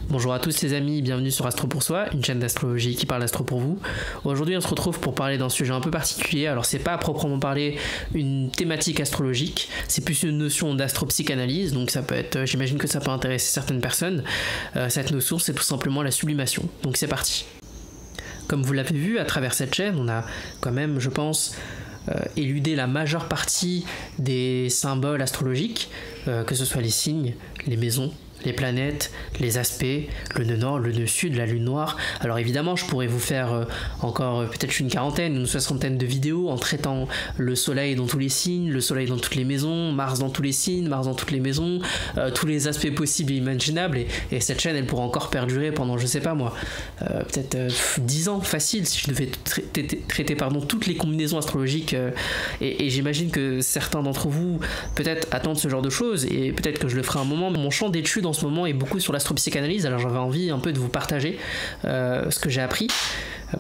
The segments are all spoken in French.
Bonjour à tous les amis, bienvenue sur Astro pour Soi, une chaîne d'astrologie qui parle astro pour vous. Aujourd'hui on se retrouve pour parler d'un sujet un peu particulier. Alors c'est pas à proprement parler une thématique astrologique, c'est plus une notion d'astropsychanalyse, donc ça peut être, j'imagine que ça peut intéresser certaines personnes. Cette notion c'est tout simplement la sublimation, donc c'est parti. Comme vous l'avez vu à travers cette chaîne, on a quand même, je pense, éludé la majeure partie des symboles astrologiques, que ce soit les signes, les maisons, les planètes, les aspects, le nœud nord, le nœud sud, la lune noire. Alors évidemment, je pourrais vous faire encore peut-être une quarantaine, une soixantaine de vidéos en traitant le soleil dans tous les signes, le soleil dans toutes les maisons, Mars dans tous les signes, Mars dans toutes les maisons, tous les aspects possibles et imaginables. Et cette chaîne, elle pourra encore perdurer pendant, je sais pas moi, peut-être 10 ans facile si je devais traiter toutes les combinaisons astrologiques. Et j'imagine que certains d'entre vous peut-être attendent ce genre de choses et peut-être que je le ferai un moment. Mon champ d'études en ce moment est beaucoup sur l'astropsychanalyse, alors j'avais envie un peu de vous partager ce que j'ai appris,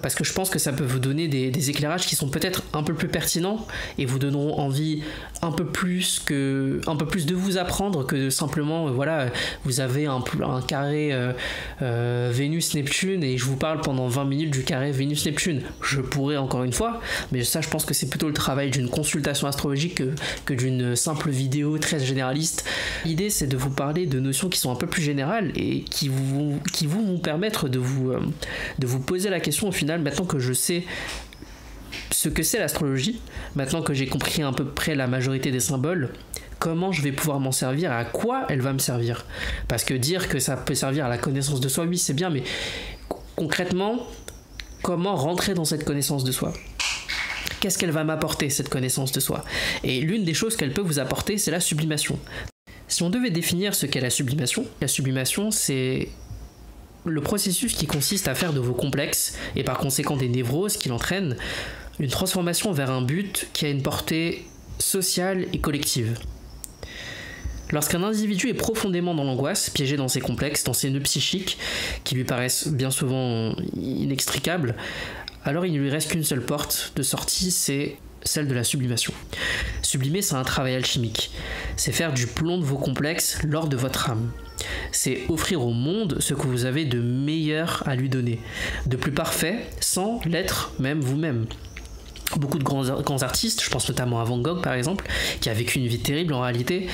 parce que je pense que ça peut vous donner des éclairages qui sont peut-être un peu plus pertinents et vous donneront envie un peu plus de vous apprendre que de simplement voilà, vous avez un carré Vénus-Neptune et je vous parle pendant 20 minutes du carré Vénus-Neptune. Je pourrais encore une fois, mais ça je pense que c'est plutôt le travail d'une consultation astrologique que d'une simple vidéo très généraliste. L'idée c'est de vous parler de notions qui sont un peu plus générales et qui vont vous permettre de vous poser la question au final, maintenant que je sais ce que c'est l'astrologie, maintenant que j'ai compris à peu près la majorité des symboles, comment je vais pouvoir m'en servir, à quoi elle va me servir. Parce que dire que ça peut servir à la connaissance de soi, oui c'est bien, mais concrètement, comment rentrer dans cette connaissance de soi ? Qu'est-ce qu'elle va m'apporter, cette connaissance de soi ? Et l'une des choses qu'elle peut vous apporter, c'est la sublimation. Si on devait définir ce qu'est la sublimation c'est le processus qui consiste à faire de vos complexes, et par conséquent des névroses qui l'entraînent, une transformation vers un but qui a une portée sociale et collective. Lorsqu'un individu est profondément dans l'angoisse, piégé dans ses complexes, dans ses nœuds psychiques, qui lui paraissent bien souvent inextricables, alors il ne lui reste qu'une seule porte de sortie, c'est celle de la sublimation. Sublimer, c'est un travail alchimique. C'est faire du plomb de vos complexes lors de votre âme. C'est offrir au monde ce que vous avez de meilleur à lui donner, de plus parfait, sans l'être même vous-même. Beaucoup de grands artistes, je pense notamment à Van Gogh par exemple, qui a vécu une vie terrible en réalité,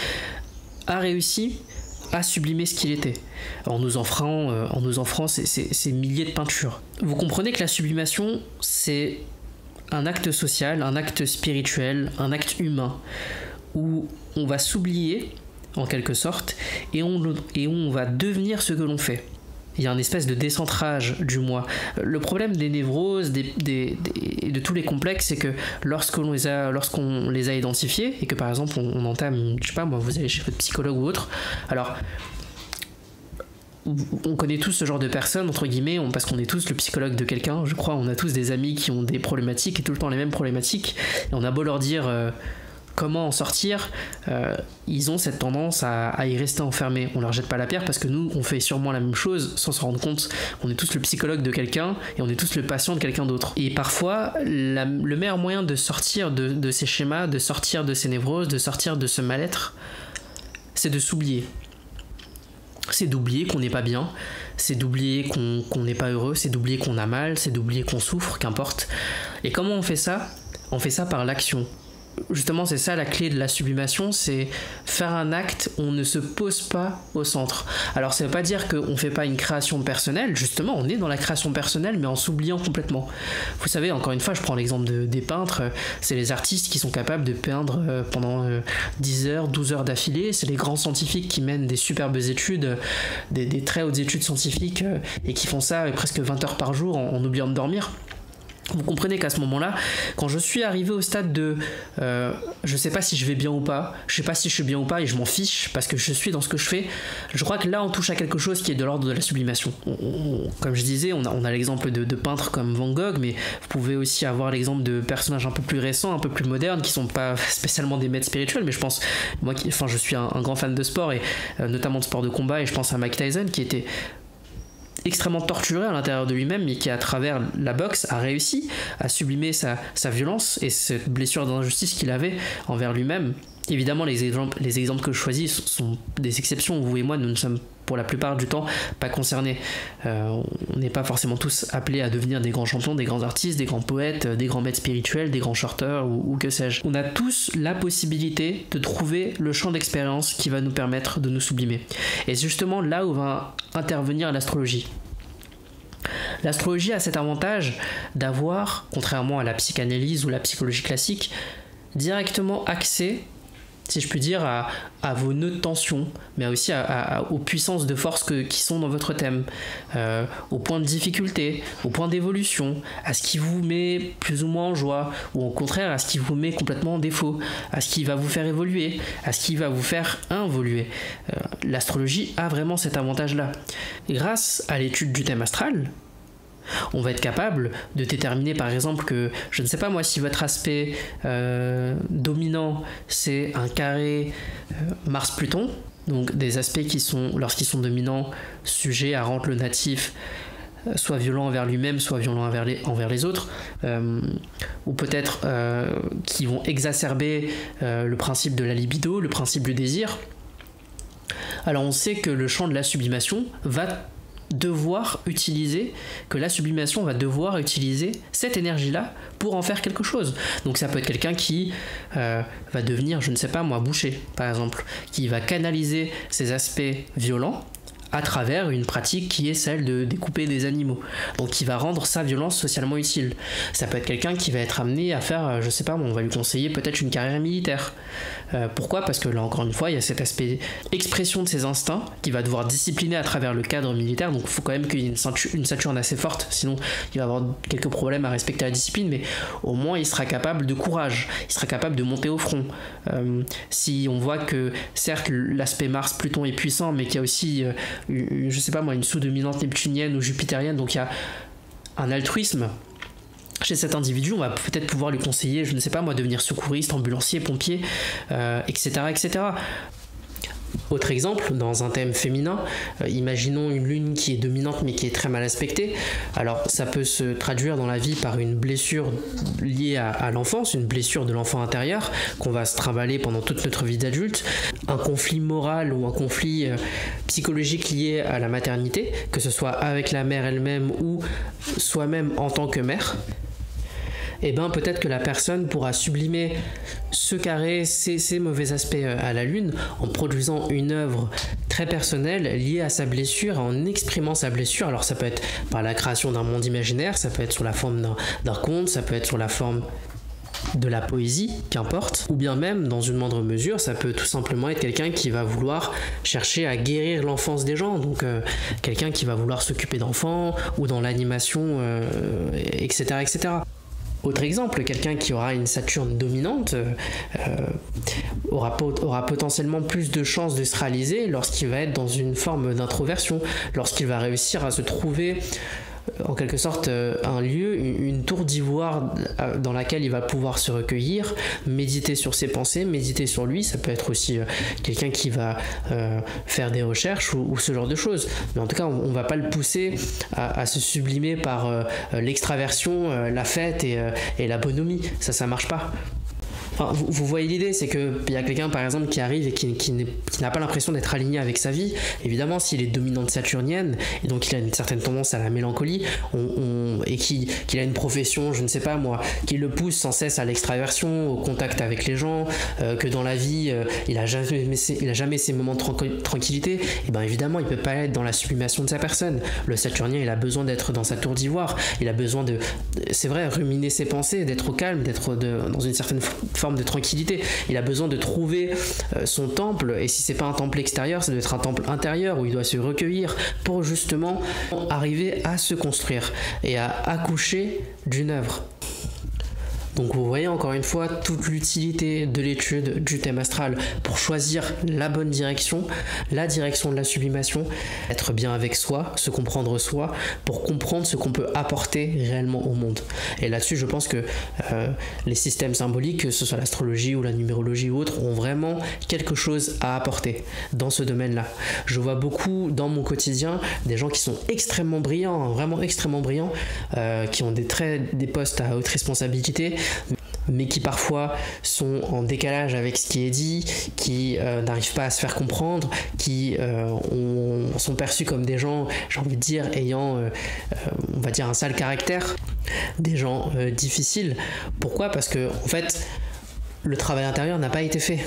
a réussi à sublimer ce qu'il était, en nous offrant ces milliers de peintures. Vous comprenez que la sublimation, c'est un acte social, un acte spirituel, un acte humain, où on va s'oublier, en quelque sorte, et on va devenir ce que l'on fait. Il y a une espèce de décentrage du moi. Le problème des névroses, de tous les complexes, c'est que lorsqu'on les a identifiés, et que par exemple on entame, je sais pas moi, vous allez chez votre psychologue ou autre, alors on connaît tous ce genre de personnes, entre guillemets, parce qu'on est tous le psychologue de quelqu'un, je crois, on a tous des amis qui ont des problématiques, et tout le temps les mêmes problématiques, et on a beau leur dire comment en sortir, ils ont cette tendance à y rester enfermés. On leur jette pas la pierre parce que nous, on fait sûrement la même chose sans se rendre compte. On est tous le psychologue de quelqu'un et on est tous le patient de quelqu'un d'autre. Et parfois, le meilleur moyen de sortir de ces schémas, de sortir de ces névroses, de sortir de ce mal-être, c'est de s'oublier. C'est d'oublier qu'on n'est pas bien, c'est d'oublier qu'on n'est pas heureux, c'est d'oublier qu'on a mal, c'est d'oublier qu'on souffre, qu'importe. Et comment on fait ça ? On fait ça par l'action. Justement, c'est ça la clé de la sublimation, c'est faire un acte où on ne se pose pas au centre. Alors ça veut pas dire qu'on fait pas une création personnelle, justement on est dans la création personnelle mais en s'oubliant complètement. Vous savez, encore une fois, je prends l'exemple des peintres, c'est les artistes qui sont capables de peindre pendant 10 heures, 12 heures d'affilée, c'est les grands scientifiques qui mènent des superbes études, des très hautes études scientifiques et qui font ça presque 20 heures par jour en oubliant de dormir. Vous comprenez qu'à ce moment-là, quand je suis arrivé au stade de je sais pas si je vais bien ou pas, je sais pas si je suis bien ou pas et je m'en fiche parce que je suis dans ce que je fais, je crois que là on touche à quelque chose qui est de l'ordre de la sublimation. Comme je disais, on a l'exemple de peintres comme Van Gogh, mais vous pouvez aussi avoir l'exemple de personnages un peu plus récents, un peu plus modernes, qui sont pas spécialement des maîtres spirituels, mais je pense, je suis un grand fan de sport et notamment de sport de combat, et je pense à Mike Tyson qui était extrêmement torturé à l'intérieur de lui-même, mais qui à travers la boxe a réussi à sublimer sa violence et cette blessure d'injustice qu'il avait envers lui-même. Évidemment, les exemples que je choisis sont des exceptions. Vous et moi, nous ne sommes pour la plupart du temps pas concernés. On n'est pas forcément tous appelés à devenir des grands champions, des grands artistes, des grands poètes, des grands maîtres spirituels, des grands shorters ou que sais-je. On a tous la possibilité de trouver le champ d'expérience qui va nous permettre de nous sublimer. Et c'est justement là où va intervenir l'astrologie. L'astrologie a cet avantage d'avoir, contrairement à la psychanalyse ou la psychologie classique, directement accès, si je puis dire, à vos nœuds de tension, mais aussi aux puissances de force qui sont dans votre thème, aux points de difficulté, aux points d'évolution, à ce qui vous met plus ou moins en joie, ou au contraire à ce qui vous met complètement en défaut, à ce qui va vous faire évoluer, à ce qui va vous faire involuer. L'astrologie a vraiment cet avantage-là. Et grâce à l'étude du thème astral, on va être capable de déterminer par exemple que, je ne sais pas moi, si votre aspect dominant c'est un carré Mars-Pluton, donc des aspects qui sont, lorsqu'ils sont dominants, sujets à rendre le natif soit violent envers lui-même, soit violent envers les autres, ou peut-être qui vont exacerber le principe de la libido, le principe du désir. Alors on sait que le champ de la sublimation va devoir utiliser cette énergie-là pour en faire quelque chose. Donc ça peut être quelqu'un qui va devenir, je ne sais pas moi, boucher, par exemple, qui va canaliser ses aspects violents à travers une pratique qui est celle de découper des animaux. Donc qui va rendre sa violence socialement utile. Ça peut être quelqu'un qui va être amené à faire, je sais pas, on va lui conseiller peut-être une carrière militaire. Pourquoi ? Parce que là encore une fois, il y a cet aspect expression de ses instincts qui va devoir discipliner à travers le cadre militaire. Donc il faut quand même qu'il y ait une Saturne assez forte, sinon il va avoir quelques problèmes à respecter la discipline, mais au moins il sera capable de courage, il sera capable de monter au front. Si on voit que certes l'aspect Mars-Pluton est puissant, mais qu'il y a aussi je sais pas moi, une sous-dominante neptunienne ou jupitérienne, donc il y a un altruisme chez cet individu. On va peut-être pouvoir lui conseiller, je ne sais pas moi, devenir secouriste, ambulancier, pompier, etc., etc. Autre exemple, dans un thème féminin, imaginons une lune qui est dominante mais qui est très mal aspectée. Alors ça peut se traduire dans la vie par une blessure liée à l'enfance, une blessure de l'enfant intérieur qu'on va se trimballer pendant toute notre vie d'adulte, un conflit moral ou un conflit psychologique lié à la maternité, que ce soit avec la mère elle-même ou soi-même en tant que mère. Et bien peut-être que la personne pourra sublimer ce carré, ces mauvais aspects à la lune en produisant une œuvre très personnelle liée à sa blessure, en exprimant sa blessure. Alors ça peut être par la création d'un monde imaginaire, ça peut être sous la forme d'un conte, ça peut être sous la forme de la poésie, qu'importe, ou bien même dans une moindre mesure, ça peut tout simplement être quelqu'un qui va vouloir chercher à guérir l'enfance des gens, donc quelqu'un qui va vouloir s'occuper d'enfants ou dans l'animation, etc., etc. Autre exemple, quelqu'un qui aura une Saturne dominante aura potentiellement plus de chances de se réaliser lorsqu'il va être dans une forme d'introversion, lorsqu'il va réussir à se trouver en quelque sorte un lieu, une tour d'ivoire dans laquelle il va pouvoir se recueillir, méditer sur ses pensées, méditer sur lui. Ça peut être aussi quelqu'un qui va faire des recherches ou ce genre de choses. Mais en tout cas, on ne va pas le pousser à se sublimer par l'extraversion, la fête et la bonhomie. Ça marche pas. Enfin, vous voyez l'idée, c'est qu'il y a quelqu'un par exemple qui arrive et qui n'a pas l'impression d'être aligné avec sa vie. Évidemment, s'il est dominante saturnienne et donc il a une certaine tendance à la mélancolie et qu'il a une profession, je ne sais pas moi, qui le pousse sans cesse à l'extraversion, au contact avec les gens, que dans la vie il a jamais ses moments de tranquillité, et bien évidemment il peut pas être dans la sublimation de sa personne. Le saturnien, il a besoin d'être dans sa tour d'ivoire, il a besoin c'est vrai, ruminer ses pensées, d'être au calme, d'être dans une certaine forme de tranquillité. Il a besoin de trouver son temple, et si c'est pas un temple extérieur, ça doit être un temple intérieur où il doit se recueillir pour justement arriver à se construire et à accoucher d'une œuvre. Donc vous voyez encore une fois toute l'utilité de l'étude du thème astral pour choisir la bonne direction, la direction de la sublimation, être bien avec soi, se comprendre soi, pour comprendre ce qu'on peut apporter réellement au monde. Et là-dessus, je pense que les systèmes symboliques, que ce soit l'astrologie ou la numérologie ou autre, ont vraiment quelque chose à apporter dans ce domaine-là. Je vois beaucoup dans mon quotidien des gens qui sont extrêmement brillants, vraiment extrêmement brillants, qui ont des postes à haute responsabilité, mais qui parfois sont en décalage avec ce qui est dit, qui n'arrivent pas à se faire comprendre, qui sont perçus comme des gens, j'ai envie de dire, ayant, on va dire, un sale caractère, des gens difficiles. Pourquoi ? Parce que, en fait, le travail intérieur n'a pas été fait.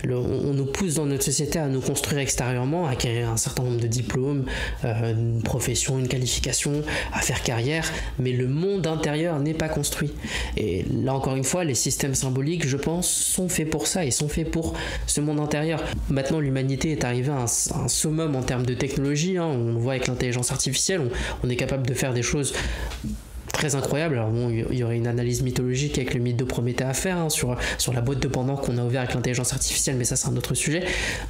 On nous pousse dans notre société à nous construire extérieurement, à acquérir un certain nombre de diplômes, une profession, une qualification, à faire carrière, mais le monde intérieur n'est pas construit. Et là encore une fois, les systèmes symboliques, je pense, sont faits pour ça, ils sont faits pour ce monde intérieur. Maintenant, l'humanité est arrivée à un summum en termes de technologie, hein. On le voit avec l'intelligence artificielle, on est capable de faire des choses très incroyable. Alors bon, il y aurait une analyse mythologique avec le mythe de Prométhée à faire, hein, sur la boîte de Pandore qu'on a ouvert avec l'intelligence artificielle, mais ça c'est un autre sujet.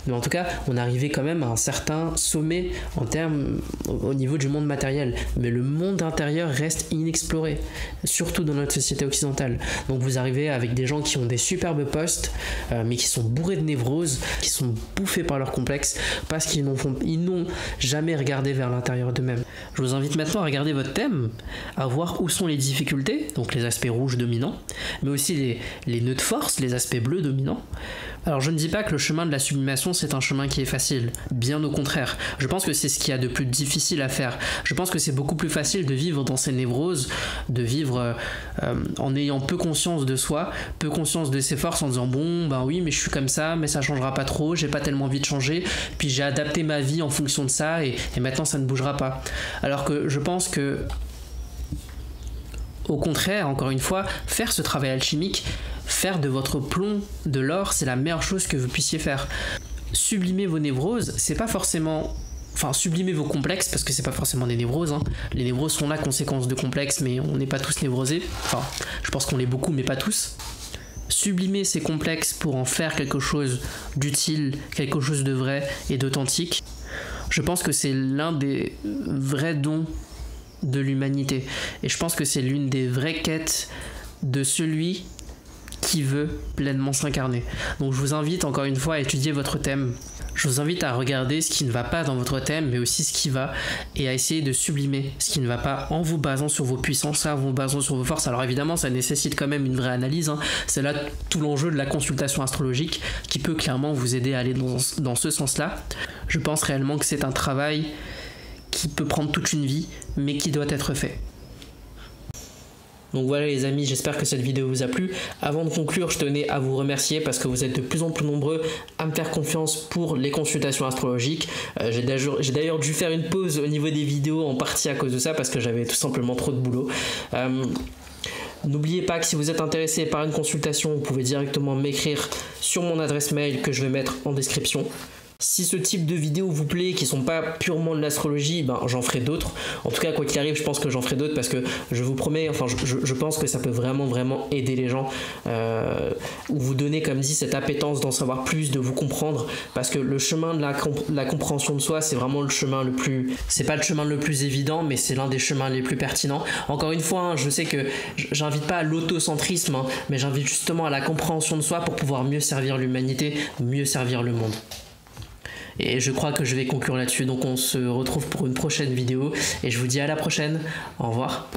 Mais en tout cas, on est arrivé quand même à un certain sommet en termes au niveau du monde matériel. Mais le monde intérieur reste inexploré, surtout dans notre société occidentale. Donc vous arrivez avec des gens qui ont des superbes postes, mais qui sont bourrés de névroses, qui sont bouffés par leurs complexes, parce qu'ils n'ont jamais regardé vers l'intérieur d'eux-mêmes. Je vous invite maintenant à regarder votre thème, à voir où sont les difficultés, donc les aspects rouges dominants, mais aussi les nœuds de force, les aspects bleus dominants. Alors je ne dis pas que le chemin de la sublimation c'est un chemin qui est facile, bien au contraire. Je pense que c'est ce qu'il y a de plus difficile à faire. Je pense que c'est beaucoup plus facile de vivre dans ces névroses, de vivre en ayant peu conscience de soi, peu conscience de ses forces, en disant bon ben oui mais je suis comme ça, mais ça changera pas trop, j'ai pas tellement envie de changer, puis j'ai adapté ma vie en fonction de ça et maintenant ça ne bougera pas. Alors que je pense que au contraire, encore une fois, faire ce travail alchimique, faire de votre plomb de l'or, c'est la meilleure chose que vous puissiez faire. Sublimer vos névroses, c'est pas forcément... Enfin, sublimer vos complexes, parce que c'est pas forcément des névroses, hein. Les névroses sont la conséquence de complexes, mais on n'est pas tous névrosés. Enfin, je pense qu'on l'est beaucoup, mais pas tous. Sublimer ces complexes pour en faire quelque chose d'utile, quelque chose de vrai et d'authentique, je pense que c'est l'un des vrais dons de l'humanité. Et je pense que c'est l'une des vraies quêtes de celui qui veut pleinement s'incarner. Donc je vous invite encore une fois à étudier votre thème. Je vous invite à regarder ce qui ne va pas dans votre thème, mais aussi ce qui va, et à essayer de sublimer ce qui ne va pas en vous basant sur vos puissances, en vous basant sur vos forces. Alors évidemment, ça nécessite quand même une vraie analyse, hein. C'est là tout l'enjeu de la consultation astrologique qui peut clairement vous aider à aller dans ce sens-là. Je pense réellement que c'est un travail qui peut prendre toute une vie, mais qui doit être fait. Donc voilà les amis, j'espère que cette vidéo vous a plu. Avant de conclure, je tenais à vous remercier parce que vous êtes de plus en plus nombreux à me faire confiance pour les consultations astrologiques. J'ai d'ailleurs dû faire une pause au niveau des vidéos en partie à cause de ça parce que j'avais tout simplement trop de boulot. N'oubliez pas que si vous êtes intéressé par une consultation, vous pouvez directement m'écrire sur mon adresse mail que je vais mettre en description. Si ce type de vidéos vous plaît, qui sont pas purement de l'astrologie, ben j'en ferai d'autres. En tout cas, quoi qu'il arrive, je pense que j'en ferai d'autres parce que je vous promets, enfin je pense que ça peut vraiment aider les gens, ou vous donner, comme dit, cette appétence d'en savoir plus, de vous comprendre, parce que le chemin de la compréhension de soi, c'est vraiment le chemin le plus... C'est pas le chemin le plus évident, mais c'est l'un des chemins les plus pertinents. Encore une fois, hein, je sais que j'invite pas à l'autocentrisme, hein, mais j'invite justement à la compréhension de soi pour pouvoir mieux servir l'humanité, mieux servir le monde. Et je crois que je vais conclure là-dessus, donc on se retrouve pour une prochaine vidéo et je vous dis à la prochaine, au revoir.